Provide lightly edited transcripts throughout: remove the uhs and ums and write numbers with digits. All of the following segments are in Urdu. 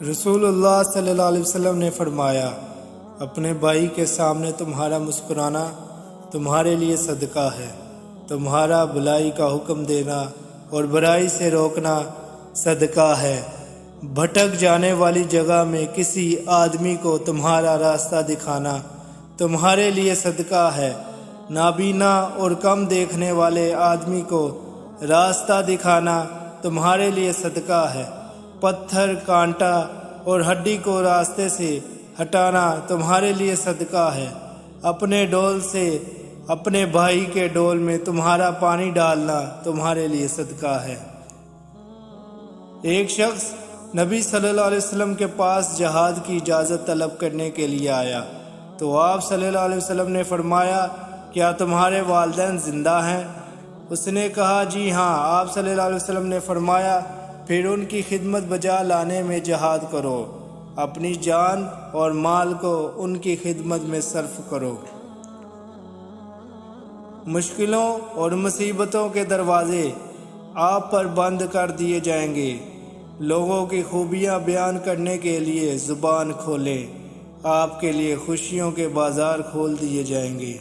رسول اللہ صلی اللہ علیہ وسلم نے فرمایا، اپنے بھائی کے سامنے تمہارا مسکرانا تمہارے لیے صدقہ ہے، تمہارا بھلائی کا حکم دینا اور برائی سے روکنا صدقہ ہے، بھٹک جانے والی جگہ میں کسی آدمی کو تمہارا راستہ دکھانا تمہارے لیے صدقہ ہے، نابینا اور کم دیکھنے والے آدمی کو راستہ دکھانا تمہارے لیے صدقہ ہے، پتھر، کانٹا اور ہڈی کو راستے سے ہٹانا تمہارے لیے صدقہ ہے، اپنے ڈول سے اپنے بھائی کے ڈول میں تمہارا پانی ڈالنا تمہارے لیے صدقہ ہے۔ ایک شخص نبی صلی اللہ علیہ وسلم کے پاس جہاد کی اجازت طلب کرنے کے لیے آیا تو آپ صلی اللہ علیہ وسلم نے فرمایا، کیا تمہارے والدین زندہ ہیں؟ اس نے کہا، جی ہاں۔ آپ صلی اللہ علیہ وسلم نے فرمایا، پھر ان کی خدمت بجا لانے میں جہاد کرو، اپنی جان اور مال کو ان کی خدمت میں صرف کرو۔ مشکلوں اور مصیبتوں کے دروازے آپ پر بند کر دیے جائیں گے، لوگوں کی خوبیاں بیان کرنے کے لیے زبان کھولیں، آپ کے لیے خوشیوں کے بازار کھول دیے جائیں گے۔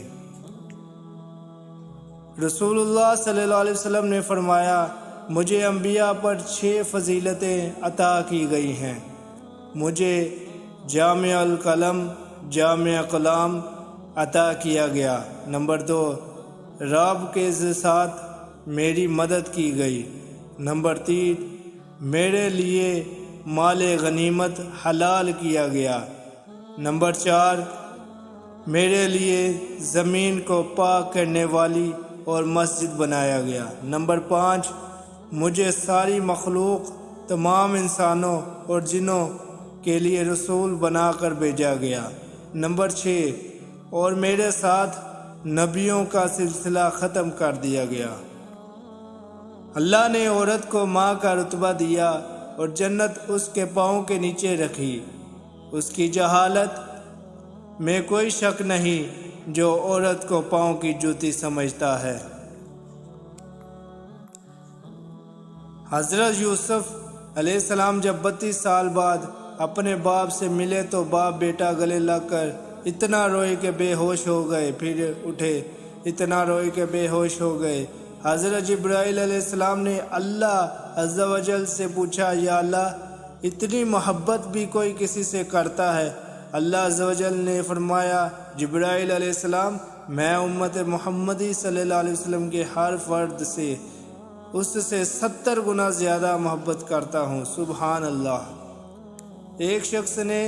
رسول اللہ صلی اللہ علیہ وسلم نے فرمایا، مجھے انبیاء پر 6 فضیلتیں عطا کی گئی ہیں۔ مجھے جامع القلم، جامع کلام عطا کیا گیا۔ نمبر 2، رب کے ساتھ میری مدد کی گئی۔ نمبر 3، میرے لیے مال غنیمت حلال کیا گیا۔ نمبر 4، میرے لیے زمین کو پاک کرنے والی اور مسجد بنایا گیا۔ نمبر 5، مجھے ساری مخلوق، تمام انسانوں اور جنوں کے لیے رسول بنا کر بھیجا گیا۔ نمبر 6، اور میرے ساتھ نبیوں کا سلسلہ ختم کر دیا گیا۔ اللہ نے عورت کو ماں کا رتبہ دیا اور جنت اس کے پاؤں کے نیچے رکھی۔ اس کی جہالت میں کوئی شک نہیں جو عورت کو پاؤں کی جوتی سمجھتا ہے۔ حضرت یوسف علیہ السلام جب 32 سال بعد اپنے باپ سے ملے تو باپ بیٹا گلے لگ کر اتنا روئے کہ بے ہوش ہو گئے، پھر اٹھے، اتنا روئے کہ بے ہوش ہو گئے۔ حضرت جبرائیل علیہ السلام نے اللہ عز و جل سے پوچھا، یا اللہ، اتنی محبت بھی کوئی کسی سے کرتا ہے؟ اللہ عز و جل نے فرمایا، جبرائیل علیہ السلام، میں امت محمدی صلی اللہ علیہ وسلم کے ہر فرد سے اس سے 70 گنا زیادہ محبت کرتا ہوں۔ سبحان اللہ۔ ایک شخص نے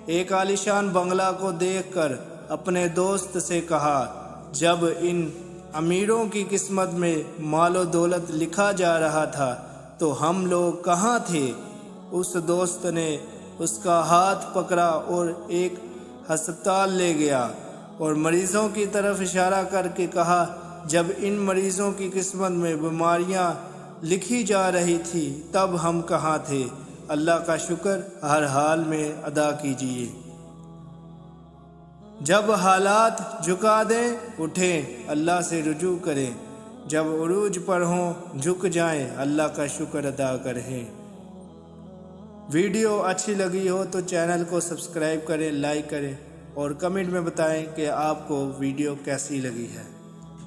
ایک عالیشان بنگلہ کو دیکھ کر اپنے دوست سے کہا، جب ان امیروں کی قسمت میں مال و دولت لکھا جا رہا تھا تو ہم لوگ کہاں تھے؟ اس دوست نے اس کا ہاتھ پکڑا اور ایک ہسپتال لے گیا اور مریضوں کی طرف اشارہ کر کے کہا، جب ان مریضوں کی قسمت میں بیماریاں لکھی جا رہی تھی تب ہم کہاں تھے؟ اللہ کا شکر ہر حال میں ادا کیجیے۔ جب حالات جھکا دیں اٹھیں، اللہ سے رجوع کریں، جب عروج پر ہوں جھک جائیں، اللہ کا شکر ادا کریں۔ ویڈیو اچھی لگی ہو تو چینل کو سبسکرائب کریں، لائک کریں اور کمنٹ میں بتائیں کہ آپ کو ویڈیو کیسی لگی ہے۔